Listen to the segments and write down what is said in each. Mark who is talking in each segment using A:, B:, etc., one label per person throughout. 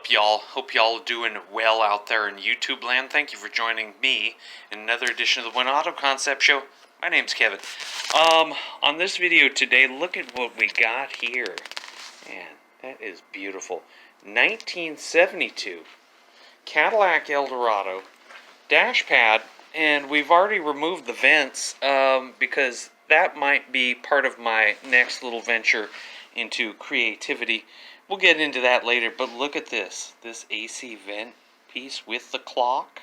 A: up, y'all? Hope y'all are doing well out there in YouTube land. Thank you for joining me in another edition of the One Auto Concept Show. My name's Kevin. On this video today, look at what we got here. Man, that is beautiful. 1972 Cadillac Eldorado dash pad, and we've already removed the vents because that might be part of my next little venture into creativity. We'll get into that later, but look at this AC vent piece with the clock.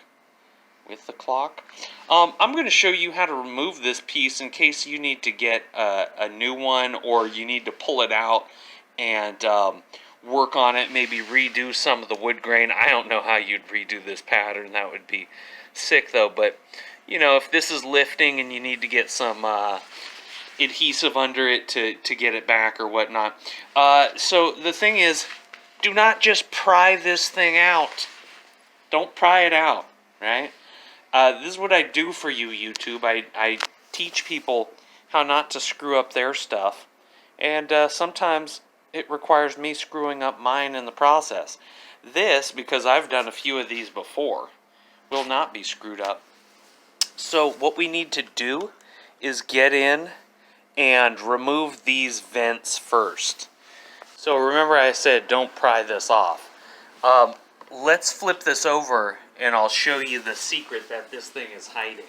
A: I'm going to show you how to remove this piece in case you need to get a new one, or you need to pull it out and work on it, maybe redo some of the wood grain. I don't know how you'd redo this pattern. That would be sick though, but you know, if this is lifting and you need to get some adhesive under it to get it back or whatnot. So the thing is, do not just pry this thing out. Don't pry it out, right? This is what I do for you, YouTube. I teach people how not to screw up their stuff, and sometimes it requires me screwing up mine in the process. This, because I've done a few of these before, will not be screwed up. So what we need to do is get in and remove these vents first. So remember I said don't pry this off. Let's flip this over and I'll show you the secret that this thing is hiding.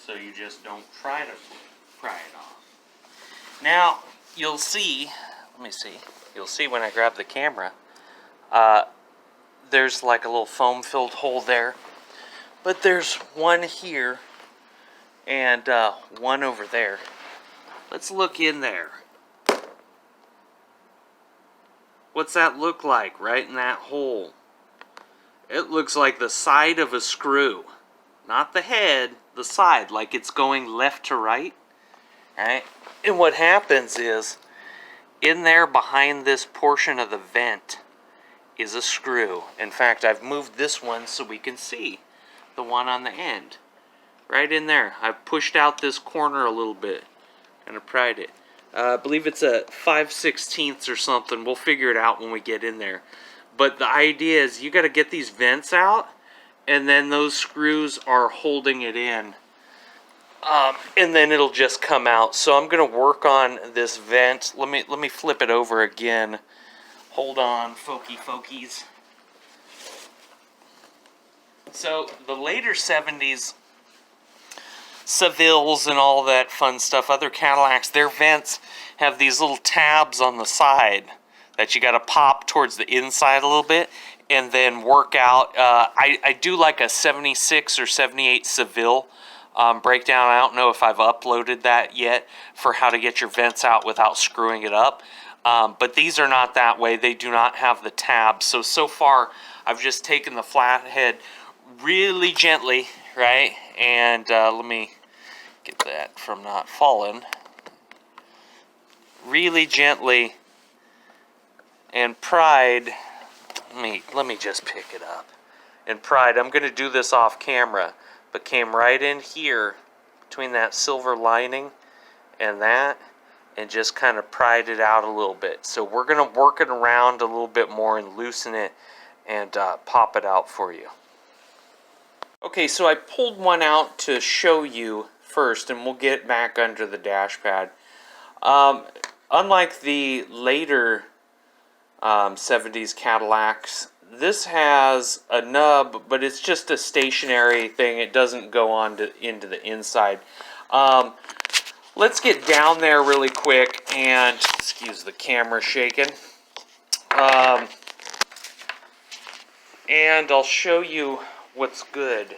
A: So you just don't try to pry it off. Now you'll see, you'll see when I grab the camera, there's like a little foam filled hole there, but there's one here and one over there. Let's look in there. What's that look like right in that hole? It looks like the side of a screw. Not the head, the side, like it's going left to right. Right? And what happens is, in there behind this portion of the vent is a screw. In fact, I've moved this one so we can see the one on the end. Right in there. I've pushed out this corner a little bit. And I pried it. I believe it's a 5/16 or something. We'll figure it out when we get in there. But the idea is you got to get these vents out, and then those screws are holding it in. And then it'll just come out. So I'm going to work on this vent. Let me flip it over again. Hold on, fokies. So the later 70s Sevilles and all that fun stuff, other Cadillacs, their vents have these little tabs on the side that you got to pop towards the inside a little bit and then work out. I do like a 76 or 78 Seville breakdown. I don't know if I've uploaded that yet for how to get your vents out without screwing it up. But these are not that way. They do not have the tabs. So far, I've just taken the flathead really gently, right? And let me get that from not falling. Really gently and pried. Let me just pick it up. And pried. I'm going to do this off camera, but came right in here between that silver lining and that, and just kind of pried it out a little bit. So we're going to work it around a little bit more and loosen it and pop it out for you. Okay, so I pulled one out to show you first, and we'll get back under the dash pad. Unlike the later 70s Cadillacs, this has a nub, but it's just a stationary thing. It doesn't go on into the inside. Let's get down there really quick and, excuse the camera shaking, and I'll show you what's good.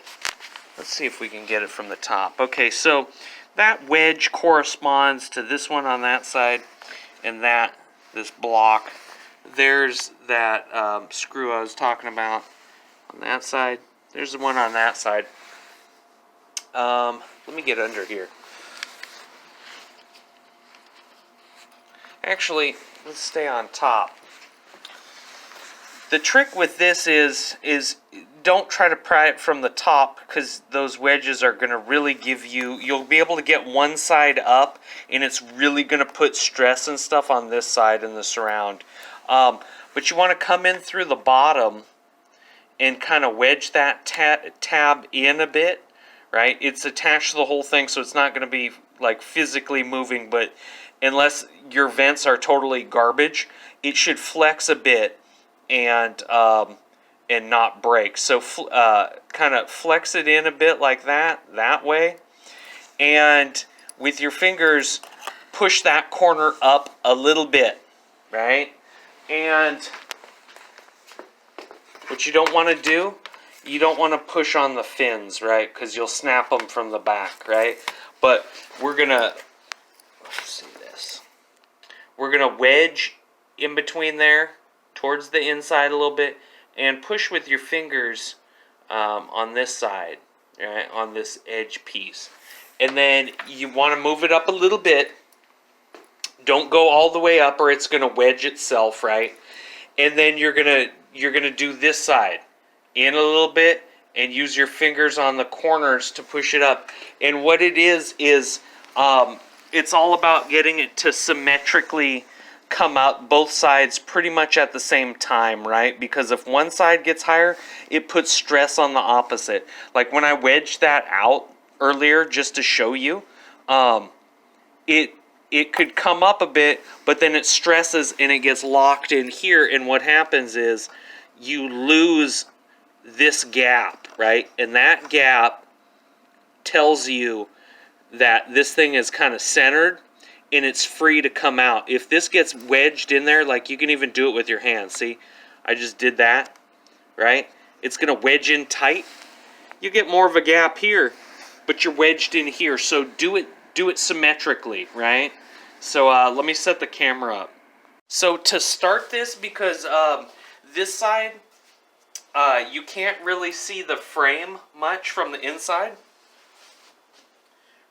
A: Let's see if we can get it from the top. Okay, so that wedge corresponds to this one on that side and this block. There's that screw I was talking about on that side. There's the one on that side. Let me get under here. Actually, let's stay on top. The trick with this is don't try to pry it from the top, because those wedges are going to really give you, you'll be able to get one side up, and it's really going to put stress and stuff on this side and the surround. but you want to come in through the bottom and kind of wedge that tab in a bit, right? It's attached to the whole thing, so it's not going to be like physically moving, but unless your vents are totally garbage, it should flex a bit and not break. So kind of flex it in a bit like that way, and with your fingers push that corner up a little bit, right? And what you don't want to do, you don't want to push on the fins, right? Because you'll snap them from the back, right? But we're gonna, let's see this. We're gonna wedge in between there, towards the inside a little bit, and push with your fingers on this side, right? On this edge piece. And then you want to move it up a little bit. Don't go all the way up, or it's gonna wedge itself, right? And then you're gonna do this side in a little bit and use your fingers on the corners to push it up. And what it is it's all about getting it to symmetrically come out both sides pretty much at the same time, right? Because if one side gets higher, it puts stress on the opposite. Like when I wedged that out earlier just to show you, it could come up a bit, but then it stresses and it gets locked in here, and what happens is you lose this gap, right? And that gap tells you that this thing is kind of centered and it's free to come out. If this gets wedged in there, like you can even do it with your hands. See, I just did that, right? It's going to wedge in tight. You get more of a gap here, but you're wedged in here. So do it symmetrically, right? So let me set the camera up. So to start this, because this side, you can't really see the frame much from the inside,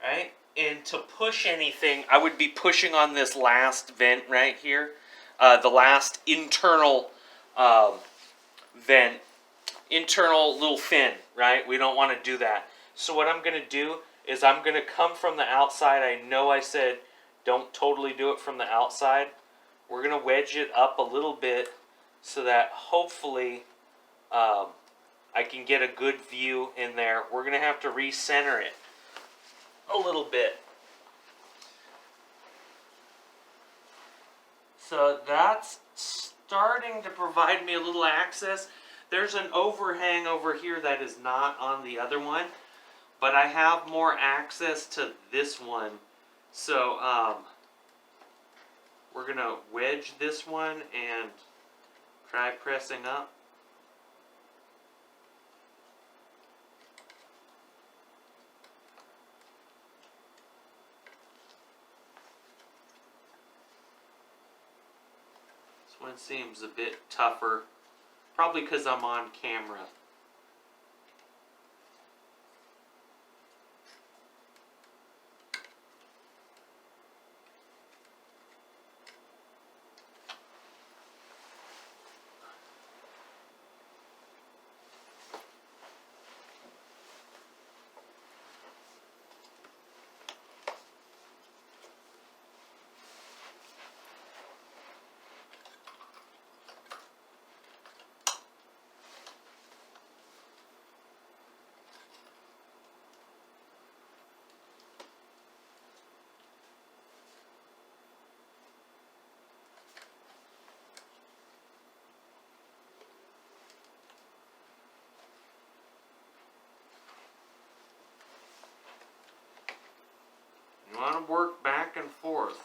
A: right? And to push anything, I would be pushing on this last vent right here, the last internal vent, internal little fin, right? We don't want to do that. So what I'm going to do is I'm going to come from the outside. I know I said don't totally do it from the outside. We're going to wedge it up a little bit so that hopefully I can get a good view in there. We're going to have to recenter it a little bit. So that's starting to provide me a little access. There's an overhang over here that is not on the other one, but I have more access to this one. So we're going to wedge this one and try pressing up. This one seems a bit tougher, probably because I'm on camera. You want to work back and forth.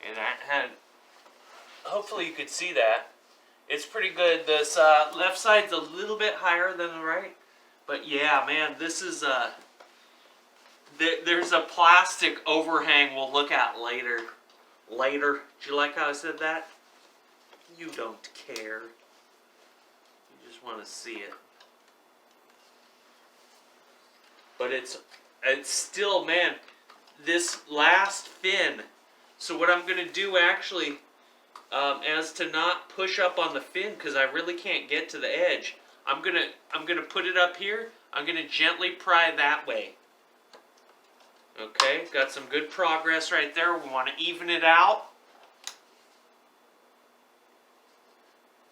A: And that had, hopefully you could see that. It's pretty good. This left side's a little bit higher than the right. But yeah, man, this is there's a plastic overhang we'll look at later. Later. Do you like how I said that? You don't care. You just want to see it. But it's still, man, this last fin. So what I'm going to do actually, as to not push up on the fin, because I really can't get to the edge, I'm gonna put it up here. I'm gonna gently pry that way. Okay, got some good progress right there. We want to even it out.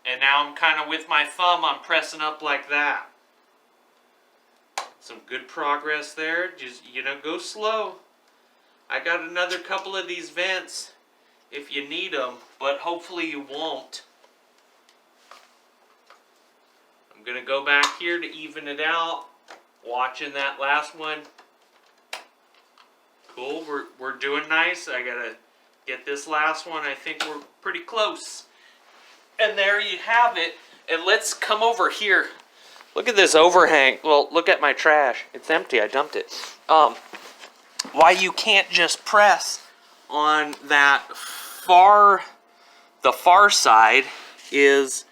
A: And now I'm kind of with my thumb, I'm pressing up like that. Some good progress there. Just, go slow. I got another couple of these vents if you need them, but hopefully you won't. I'm going to go back here to even it out. Watching that last one. Cool, we're doing nice. I got to get this last one. I think we're pretty close. And there you have it. And let's come over here. Look at this overhang. Well, look at my trash. It's empty. I dumped it. Why you can't just press on that the far side is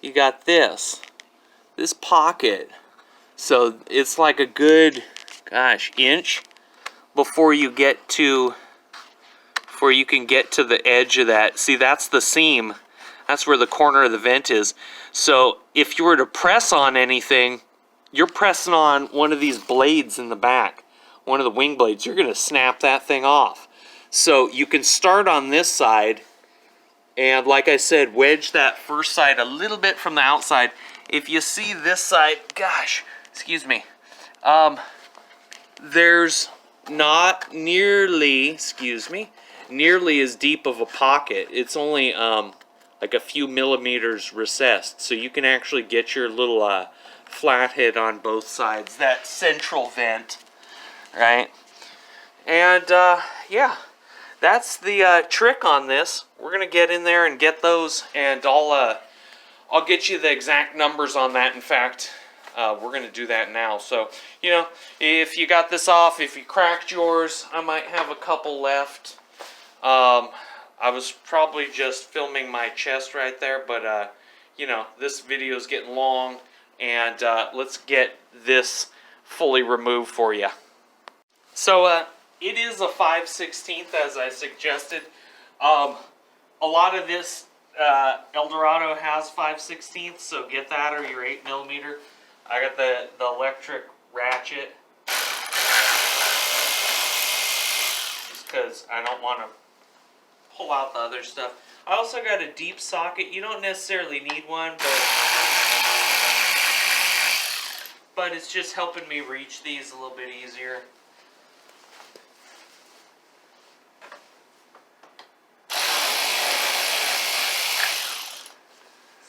A: you got this pocket. So it's like a good, inch before you can get to the edge of that. See, that's the seam. That's where the corner of the vent is. So if you were to press on anything, you're pressing on one of these blades in the back, one of the wing blades. You're going to snap that thing off. So you can start on this side and, like I said, wedge that first side a little bit from the outside. If you see this side, excuse me, there's not nearly as deep of a pocket. It's only like a few millimeters recessed, so you can actually get your little flathead on both sides, that central vent, right? And yeah, that's the trick on this. We're gonna get in there and get those, and I'll get you the exact numbers on that. In fact, we're gonna do that now. So, if you got this off, if you cracked yours, I might have a couple left. I was probably just filming my chest right there, but, this video is getting long, and let's get this fully removed for you. So, it is a 5/16 as I suggested. A lot of this ELDORADO has 5/16, so get that or your 8mm. I got the electric ratchet, just because I don't want to pull out the other stuff. I also got a deep socket. You don't necessarily need one, but it's just helping me reach these a little bit easier.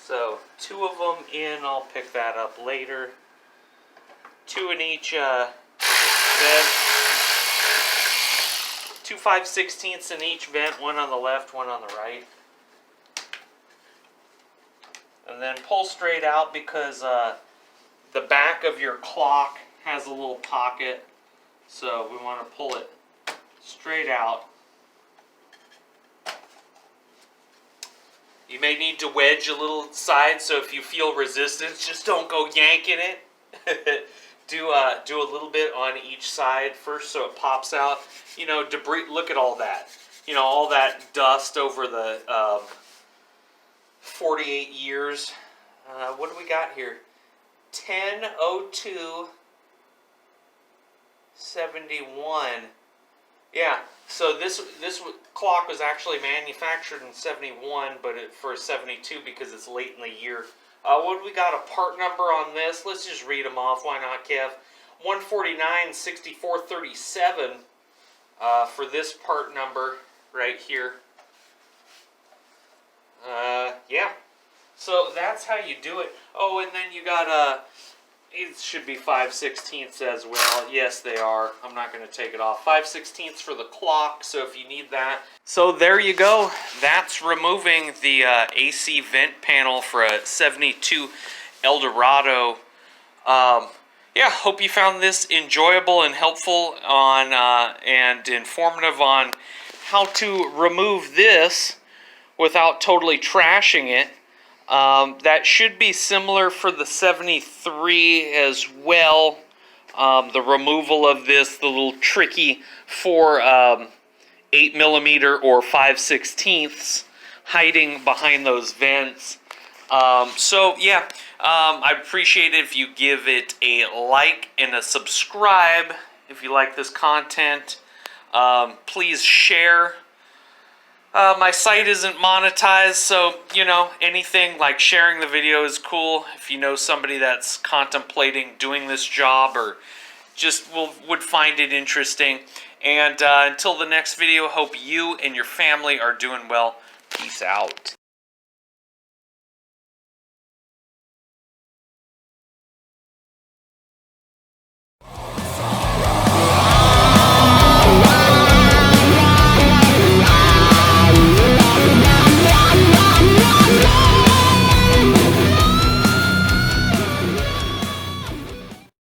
A: So 2 of them in, I'll pick that up later. 2 in each vent. 2 5/16 in each vent, one on the left, one on the right. And then pull straight out, because the back of your clock has a little pocket. So we want to pull it straight out. You may need to wedge a little side, so if you feel resistance, just don't go yanking it. Do a little bit on each side first so it pops out. Debris, look at all that. All that dust over the 48 years. What do we got here? 10/02/71. Yeah, so this clock was actually manufactured in 71, but for 72 because it's late in the year. What do we got? A part number on this? Let's just read them off. Why not, Kev? 149/6437 for this part number right here. Yeah. So that's how you do it. Oh, and then you got it should be 5/16 as well. Yes, they are. I'm not going to take it off. 5/16 for the clock, so if you need that. So there you go. That's removing the AC vent panel for a 72 ELDORADO. Yeah, hope you found this enjoyable and helpful and informative on how to remove this without totally trashing it. That should be similar for the 73 as well. The removal of this, the little tricky for 8mm or 5/16 hiding behind those vents. So yeah, I'd appreciate it if you give it a like and a subscribe if you like this content. Please share. My site isn't monetized, so, you know, anything like sharing the video is cool. If you know somebody that's contemplating doing this job or just would find it interesting. And until the next video, hope you and your family are doing well. Peace out.